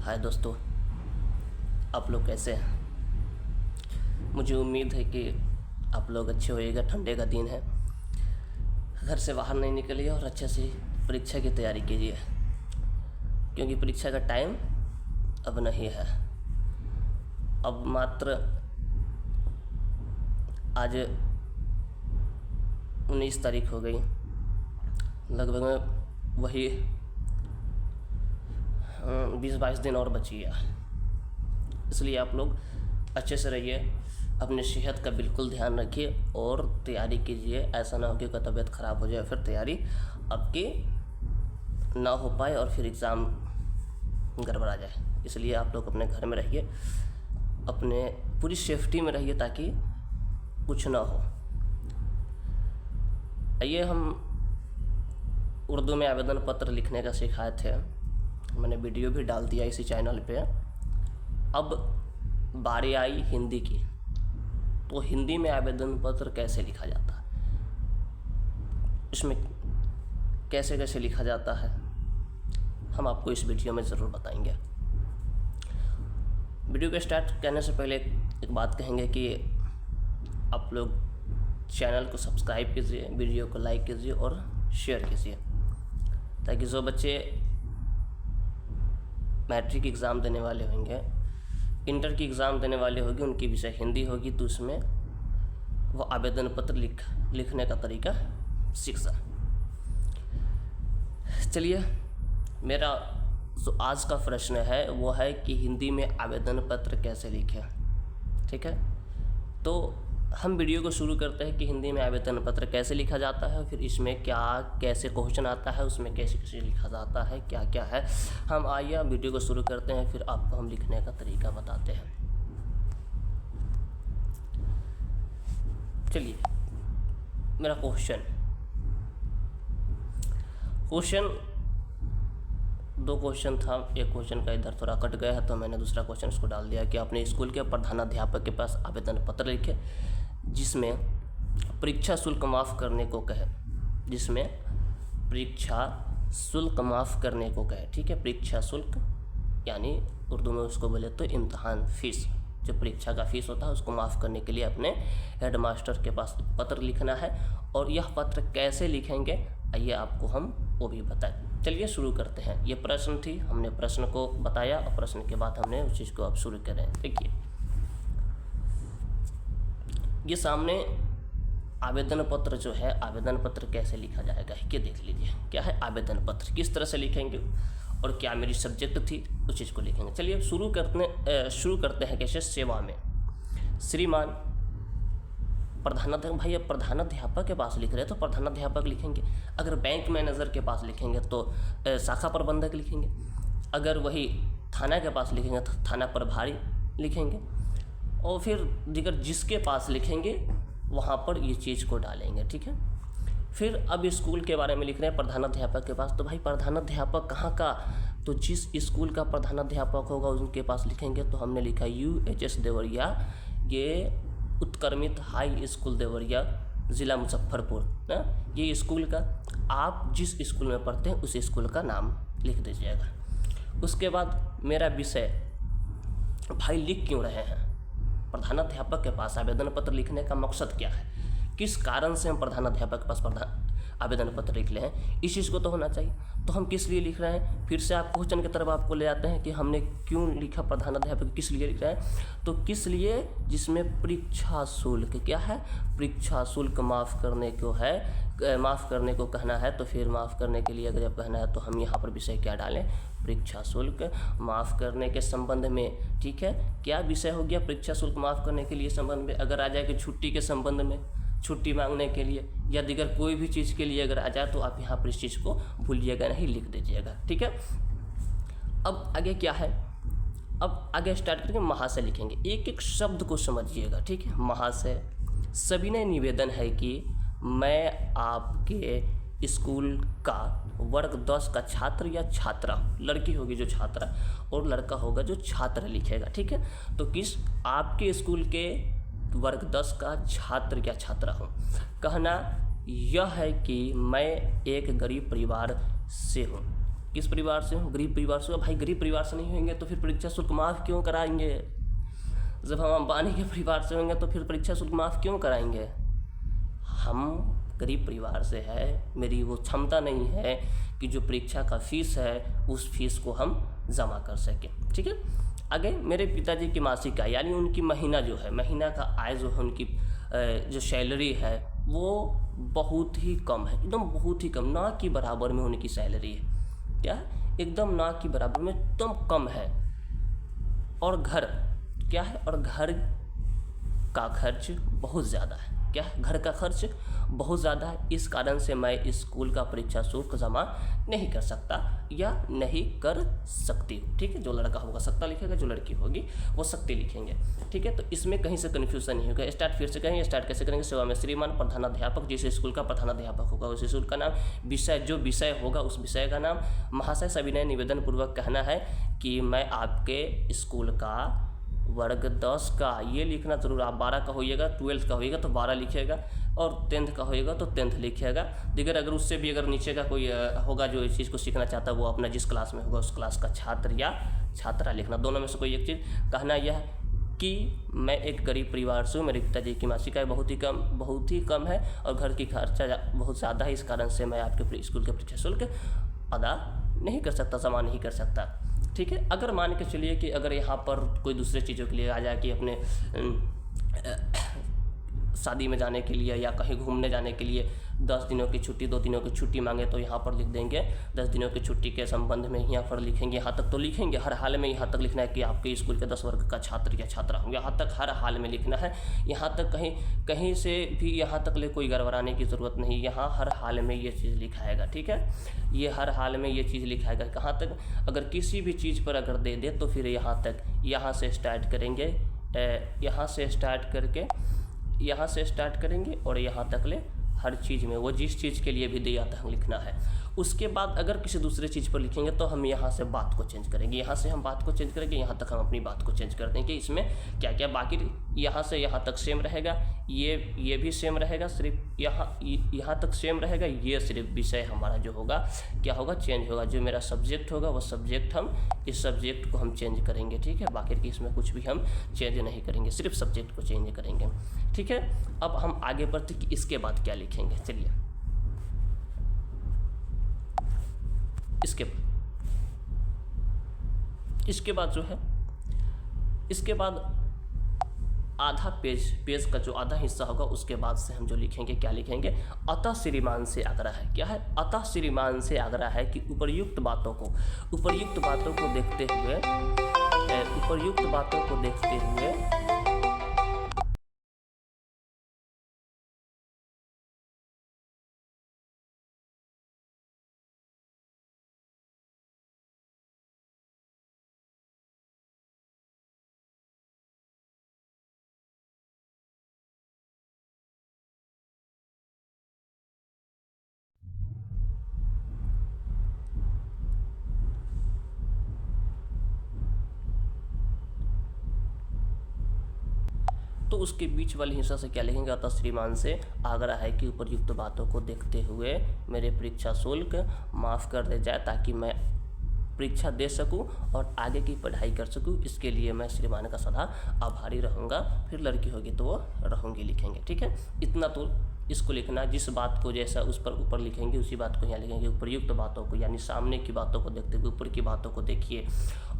हाय दोस्तों, आप लोग कैसे हैं। मुझे उम्मीद है कि आप लोग अच्छे होइएगा। ठंडे का दिन है, घर से बाहर नहीं निकलिए और अच्छे से परीक्षा की तैयारी कीजिए, क्योंकि परीक्षा का टाइम अब नहीं है। अब मात्र आज 19 तारीख हो गई, लगभग में वही 20-22 दिन और बची है। इसलिए आप लोग अच्छे से रहिए, अपनी सेहत का बिल्कुल ध्यान रखिए और तैयारी कीजिए। ऐसा ना हो कि तबीयत ख़राब हो जाए, फिर तैयारी आपकी ना हो पाए और फिर एग्ज़ाम गड़बड़ा जाए। इसलिए आप लोग अपने घर में रहिए, अपने पूरी सेफ्टी में रहिए ताकि कुछ ना हो। आइए, हम उर्दू में आवेदन पत्र लिखने का सिखाए थे, मैंने वीडियो भी डाल दिया इसी चैनल पे। अब बारी आई हिंदी की, तो हिंदी में आवेदन पत्र कैसे लिखा जाता है, इसमें कैसे कैसे लिखा जाता है, हम आपको इस वीडियो में ज़रूर बताएंगे। वीडियो को स्टार्ट करने से पहले एक बात कहेंगे कि आप लोग चैनल को सब्सक्राइब कीजिए, वीडियो को लाइक कीजिए और शेयर कीजिए, ताकि जो बच्चे मैट्रिक एग्ज़ाम देने वाले होंगे, इंटर की एग्ज़ाम देने वाले होंगे, उनकी विषय हिंदी होगी, तो उसमें वो आवेदन पत्र लिखने का तरीका सीख जाए। चलिए, मेरा जो आज का प्रश्न है वो है कि हिंदी में आवेदन पत्र कैसे लिखें। ठीक है, तो हम वीडियो को शुरू करते हैं कि हिंदी में आवेदन पत्र कैसे लिखा जाता है, फिर इसमें क्या कैसे क्वेश्चन आता है, उसमें कैसे कैसे लिखा जाता है, क्या क्या है। हम आइए वीडियो को शुरू करते हैं, फिर आपको हम लिखने का तरीका बताते हैं। चलिए, मेरा क्वेश्चन दो क्वेश्चन था। एक क्वेश्चन का इधर थोड़ा कट गया है, तो मैंने दूसरा क्वेश्चन उसको डाल दिया कि अपने स्कूल के प्रधानाध्यापक के पास आवेदन पत्र लिखे जिसमें परीक्षा शुल्क माफ़ करने को कहे, जिसमें परीक्षा शुल्क माफ़ करने को कहे। ठीक है, परीक्षा शुल्क यानी उर्दू में उसको बोले तो इम्तहान फीस, जो परीक्षा का फीस होता है उसको माफ़ करने के लिए अपने हेडमास्टर के पास पत्र लिखना है। और यह पत्र कैसे लिखेंगे, आइए आपको हम वो भी बताएं। चलिए शुरू करते हैं। ये प्रश्न थी, हमने प्रश्न को बताया और प्रश्न के बाद हमने उस चीज़ को अब शुरू करें। देखिए, ये सामने आवेदन पत्र जो है, आवेदन पत्र कैसे लिखा जाएगा ये देख लीजिए। क्या है आवेदन पत्र, किस तरह से लिखेंगे और क्या मेरी सब्जेक्ट थी उस चीज़ को लिखेंगे। चलिए शुरू करते हैं कैसे। सेवा में श्रीमान प्रधानाध्यापक, भाई अब प्रधानाध्यापक के पास लिख रहे हैं तो प्रधानाध्यापक लिखेंगे। अगर बैंक मैनेजर के पास लिखेंगे तो शाखा प्रबंधक लिखेंगे। अगर वही थाना के पास लिखेंगे तो थाना प्रभारी लिखेंगे। और फिर दिगर जिसके पास लिखेंगे वहाँ पर ये चीज़ को डालेंगे। ठीक है, फिर अब स्कूल के बारे में लिख रहे हैं प्रधानाध्यापक के पास, तो भाई प्रधानाध्यापक कहाँ का, तो जिस स्कूल का प्रधानाध्यापक होगा उनके पास लिखेंगे। तो हमने लिखा UHS देवरिया, ये उत्क्रमित हाई स्कूल देवरिया, ज़िला मुजफ्फरपुर ना, ये स्कूल का, आप जिस स्कूल में पढ़ते हैं उस स्कूल का नाम लिख दीजिएगा। उसके बाद मेरा विषय, भाई लिख क्यों रहे हैं, प्रधानाध्यापक के पास आवेदन पत्र लिखने का मकसद क्या है, किस कारण से हम प्रधानाध्यापक के पास आवेदन पत्र लिख रहे हैं, इस चीज़ को तो होना चाहिए। तो हम किस लिए लिख रहे हैं, फिर से आप क्वेश्चन की तरफ आपको ले जाते हैं कि हमने क्यों लिखा प्रधानाध्यापक, किस लिए लिख रहे हैं। तो किस लिए, जिसमें परीक्षा शुल्क क्या है, परीक्षा शुल्क माफ़ करने को है, माफ़ करने को कहना है। तो फिर माफ़ करने के लिए अगर जब कहना है तो हम यहाँ पर विषय क्या डालें, परीक्षा शुल्क माफ़ करने के संबंध में। ठीक है, क्या विषय हो गया, परीक्षा शुल्क माफ़ करने के लिए संबंध में। अगर आ जाए कि छुट्टी के संबंध में, छुट्टी मांगने के लिए या दिगर कोई भी चीज़ के लिए अगर आ जाए तो आप यहाँ पर इस चीज़ को भूलिएगा नहीं, लिख दीजिएगा। ठीक है, अब आगे क्या है, अब आगे स्टार्ट करके महाशय लिखेंगे। एक एक शब्द को समझिएगा। ठीक है, महाशय, सविनय निवेदन है कि मैं आपके स्कूल का वर्ग 10 का छात्र या छात्रा, लड़की होगी जो छात्रा और लड़का होगा जो छात्र लिखेगा। ठीक है, तो किस आपके स्कूल के वर्ग 10 का छात्र या छात्रा हूँ। कहना यह है कि मैं एक गरीब परिवार से हूँ। किस परिवार से हूँ? गरीब परिवार से। भाई गरीब परिवार से नहीं होंगे तो फिर परीक्षा शुल्क माफ़ क्यों कराएंगे? जब हम अंबानी के परिवार से होंगे तो फिर परीक्षा शुल्क माफ़ क्यों कराएंगे? हम गरीब परिवार से है, मेरी वो क्षमता नहीं है कि जो परीक्षा का फीस है उस फीस को हम जमा कर सकें। ठीक है, आगे मेरे पिताजी की मासिक आय यानी उनकी महीना जो है, महीना का आय जो है, उनकी जो सैलरी है वो बहुत ही कम है, एकदम बहुत ही कम, ना कि बराबर में उनकी सैलरी है। क्या है? एकदम ना कि बराबर में, एकदम कम है। और घर क्या है? और घर का खर्च बहुत ज़्यादा है। क्या है? घर का खर्च बहुत ज़्यादा है। इस कारण से मैं स्कूल का परीक्षा शुल्क जमा नहीं कर सकता या नहीं कर सकती हूँ। ठीक है, जो लड़का होगा सकता लिखेगा, जो लड़की होगी वो सकती लिखेंगे। ठीक है, तो इसमें कहीं से कन्फ्यूज़न नहीं होगा। स्टार्ट फिर से करेंगे। स्टार्ट कैसे करेंगे? सेवा में श्रीमान प्रधानाध्यापक, जिस स्कूल का प्रधानाध्यापक होगा उस स्कूल का नाम, विषय जो विषय होगा उस विषय का नाम। महाशय सविनय निवेदन पूर्वक कहना है कि मैं आपके स्कूल का वर्ग 10 का, ये लिखना जरूर। आप 12 का होइएगा, 12th का होइएगा तो 12 लिखिएगा, और 10th का होइएगा तो 10th लिखिएगा। दिगर अगर उससे भी अगर नीचे का कोई होगा जो इस चीज़ को सीखना चाहता है, वो अपना जिस क्लास में होगा उस क्लास का छात्र या छात्रा लिखना। दोनों में से कोई एक चीज़। कहना यह कि मैं एक गरीब परिवार से हूँ, मेरे पिताजी की मासिक आय बहुत ही कम है और घर की खर्चा बहुत ज़्यादा है। इस कारण से मैं आपके स्कूल के परीक्षा शुल्क अदा नहीं कर सकता, जमा नहीं कर सकता। ठीक है, अगर मान के चलिए कि अगर यहाँ पर कोई दूसरे चीज़ों के लिए आ जाए कि अपने शादी में जाने के लिए या कहीं घूमने जाने के लिए 10 दिनों की छुट्टी, 2 दिनों की छुट्टी मांगे तो यहाँ पर लिख देंगे 10 दिनों की छुट्टी के संबंध में यहाँ पर लिखेंगे। यहाँ तक तो लिखेंगे, हर हाल में यहाँ तक लिखना है कि आपके स्कूल के 10 वर्ग का छात्र या छात्रा होंगे, यहाँ तक हर हाल में लिखना है। यहाँ तक कहीं से भी यहाँ तक ले कोई गड़बड़ाने की ज़रूरत नहीं, यहाँ हर हाल में ये चीज़ लिखाएगा। ठीक है, ये हर हाल में ये चीज़ लिखाएगा। कहाँ तक? अगर किसी भी चीज़ पर अगर दे दे तो फिर यहाँ तक, यहाँ से स्टार्ट करेंगे, यहाँ से स्टार्ट करेंगे और यहाँ तक ले हर चीज़ में वो जिस चीज़ के लिए भी दिया था लिखना है। उसके बाद अगर किसी दूसरे चीज़ पर लिखेंगे तो हम यहाँ से बात को चेंज करेंगे, यहाँ से हम बात को चेंज करेंगे, यहाँ तक हम अपनी बात को चेंज कर देंगे। इसमें क्या क्या बाकी यहाँ से यहाँ तक सेम रहेगा, ये भी सेम रहेगा, सिर्फ यहाँ तक सेम रहेगा। ये सिर्फ विषय हमारा जो होगा क्या होगा? चेंज होगा। जो मेरा सब्जेक्ट होगा वो सब्जेक्ट, हम इस सब्जेक्ट को हम चेंज करेंगे। ठीक है, बाकी की इसमें कुछ भी हम चेंज नहीं करेंगे, सिर्फ सब्जेक्ट को चेंज करेंगे। ठीक है, अब हम आगे बढ़ते कि इसके बाद क्या लिखेंगे। चलिए, इसके बाद जो है, इसके बाद आधा पेज का जो आधा हिस्सा होगा उसके बाद से हम जो लिखेंगे, क्या लिखेंगे? अतः श्रीमान से आग्रह है। क्या है? अतः श्रीमान से आग्रह है कि उपर्युक्त बातों को देखते हुए तो उसके बीच वाले हिस्सा से क्या लिखेंगे? अतः श्रीमान से आग्रह है कि उपर्युक्त बातों को देखते हुए मेरे परीक्षा शुल्क माफ़ कर दे जाए ताकि मैं परीक्षा दे सकूं और आगे की पढ़ाई कर सकूं। इसके लिए मैं श्रीमान का सदा आभारी रहूँगा। फिर लड़की होगी तो वो रहूँगी लिखेंगे। ठीक है, इतना तो इसको लिखना। जिस बात को जैसा उस पर ऊपर लिखेंगे उसी बात को यहाँ लिखेंगे। उपर्युक्त बातों को यानी सामने की बातों को देखते हुए ऊपर की बातों को देखिए।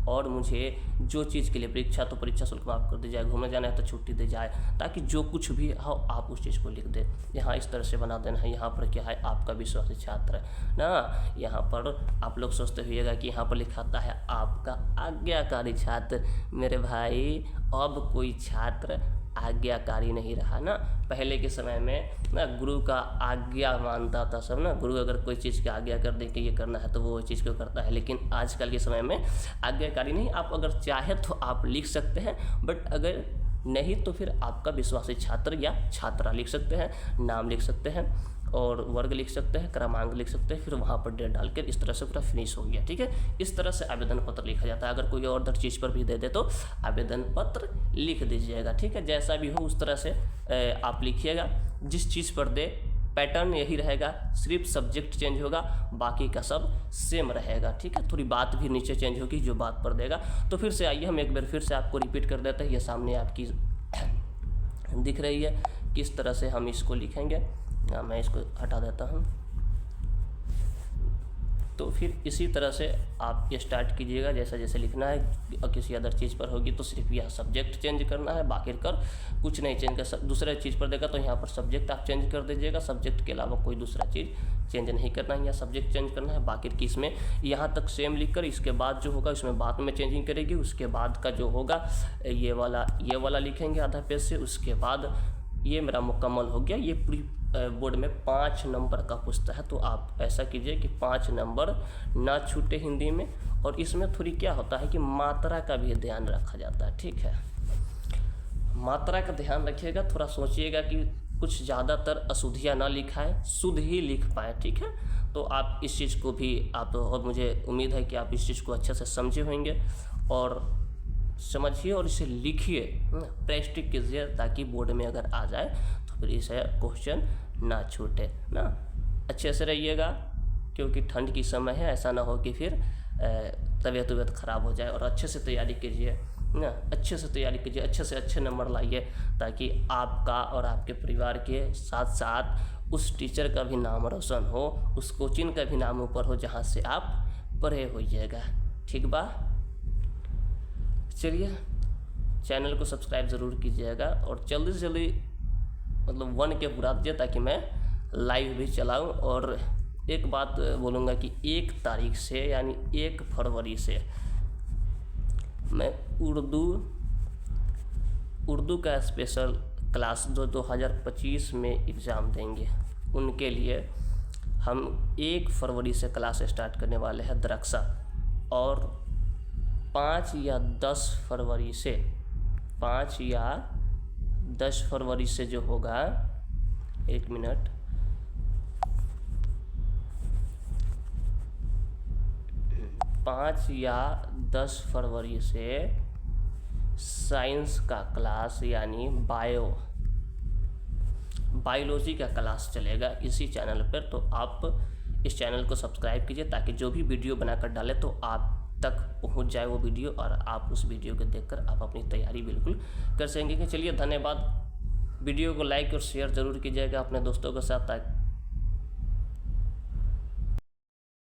और मुझे जो चीज़ के लिए परीक्षा तो परीक्षा शुल्क माफ़ कर दी जाए, घूमने जाना है तो छुट्टी दी जाए, ताकि जो कुछ भी हो आप उस चीज़ को लिख दें। यहाँ इस तरह से बना देना है। यहाँ पर क्या है? आपका विश्वासी छात्र ना। यहाँ पर आप लोग सोचते हुएगा कि यहाँ पर लिखाता है आपका आज्ञाकारी छात्र। मेरे भाई, अब कोई छात्र आज्ञाकारी नहीं रहा ना। पहले के समय में ना गुरु का आज्ञा मानता था सब ना। गुरु अगर कोई चीज़ की आज्ञा कर दे कि ये करना है तो वो चीज़ को करता है। लेकिन आजकल के समय में आज्ञाकारी नहीं। आप अगर चाहे तो आप लिख सकते हैं, बट अगर नहीं तो फिर आपका विश्वासी छात्र या छात्रा लिख सकते हैं, नाम लिख सकते हैं और वर्ग लिख सकते हैं, क्रमांक लिख सकते हैं, फिर वहाँ पर डेट डालकर इस तरह से पूरा फिनिश हो गया। ठीक है, इस तरह से आवेदन पत्र लिखा जाता है। अगर कोई और चीज़ पर भी दे दे तो आवेदन पत्र लिख दीजिएगा। ठीक है, जैसा भी हो उस तरह से आप लिखिएगा। जिस चीज़ पर दे पैटर्न यही रहेगा, सिर्फ सब्जेक्ट चेंज होगा, बाकी का सब सेम रहेगा। ठीक है, थोड़ी बात भी नीचे चेंज होगी जो बात पर देगा। तो फिर से आइए हम एक बार फिर से आपको रिपीट कर देते हैं। ये सामने आपकी दिख रही है, किस तरह से हम इसको लिखेंगे। मैं इसको हटा देता हूँ। तो फिर इसी तरह से आप ये स्टार्ट कीजिएगा, जैसा जैसे लिखना है। किसी अदर चीज़ पर होगी तो सिर्फ यह सब्जेक्ट चेंज करना है, बाकी कर कुछ नहीं चेंज कर। दूसरे चीज़ पर देगा तो यहाँ पर सब्जेक्ट आप चेंज कर दीजिएगा, सब्जेक्ट के अलावा कोई दूसरा चीज़ चेंज नहीं करना है, या सब्जेक्ट चेंज करना है। बाकी की इसमें यहाँ तक सेम लिखकर इसके बाद जो होगा इसमें बाद में चेंजिंग करेगी। उसके बाद का जो होगा ये वाला लिखेंगे आधा पेज से। उसके बाद ये मेरा मुकम्मल हो गया। ये पूरी बोर्ड में 5 नंबर का पूछता है, तो आप ऐसा कीजिए कि 5 नंबर ना छूटे हिंदी में। और इसमें थोड़ी क्या होता है कि मात्रा का भी ध्यान रखा जाता है। ठीक है, मात्रा का ध्यान रखिएगा, थोड़ा सोचिएगा कि कुछ ज़्यादातर अशुद्धियाँ ना लिखाएं, शुद्ध ही लिख पाएँ। ठीक है, तो आप इस चीज़ को भी आप, और मुझे उम्मीद है कि आप इस चीज़ को अच्छे से समझे होंगे और समझिए और इसे लिखिए, प्रैक्टिस कीजिए, ताकि बोर्ड में अगर आ जाए तो फिर इसे क्वेश्चन ना छूटे ना। अच्छे से रहिएगा, क्योंकि ठंड की समय है, ऐसा ना हो कि फिर तबीयत ख़राब हो जाए। और अच्छे से तैयारी कीजिए ना, अच्छे से तैयारी कीजिए, अच्छे से अच्छे नंबर लाइए, ताकि आपका और आपके परिवार के साथ साथ उस टीचर का भी नाम रोशन हो, उस कोचिंग का भी नाम ऊपर हो जहाँ से आप पढ़े होइएगा। ठीक बा, चलिए चैनल को सब्सक्राइब ज़रूर कीजिएगा और जल्दी से जल्दी मतलब 1 के बुला दीजिए, ताकि मैं लाइव भी चलाऊं। और एक बात बोलूँगा कि 1 तारीख से यानी 1 फरवरी से मैं उर्दू का स्पेशल क्लास जो 2025 में एग्ज़ाम देंगे उनके लिए हम 1 फरवरी से क्लास स्टार्ट करने वाले हैं दरक्षा। और 5 या 10 फरवरी से जो होगा, 1 मिनट, पाँच या 10 फरवरी से साइंस का क्लास यानी बायोलॉजी का क्लास चलेगा इसी चैनल पर। तो आप इस चैनल को सब्सक्राइब कीजिए, ताकि जो भी वीडियो बनाकर डालें तो आप तक पहुंच जाए वो वीडियो, और आप उस वीडियो को देखकर आप अपनी तैयारी बिल्कुल कर सकेंगे। चलिए धन्यवाद। वीडियो को लाइक और शेयर ज़रूर कीजिएगा अपने दोस्तों के साथ, ताकि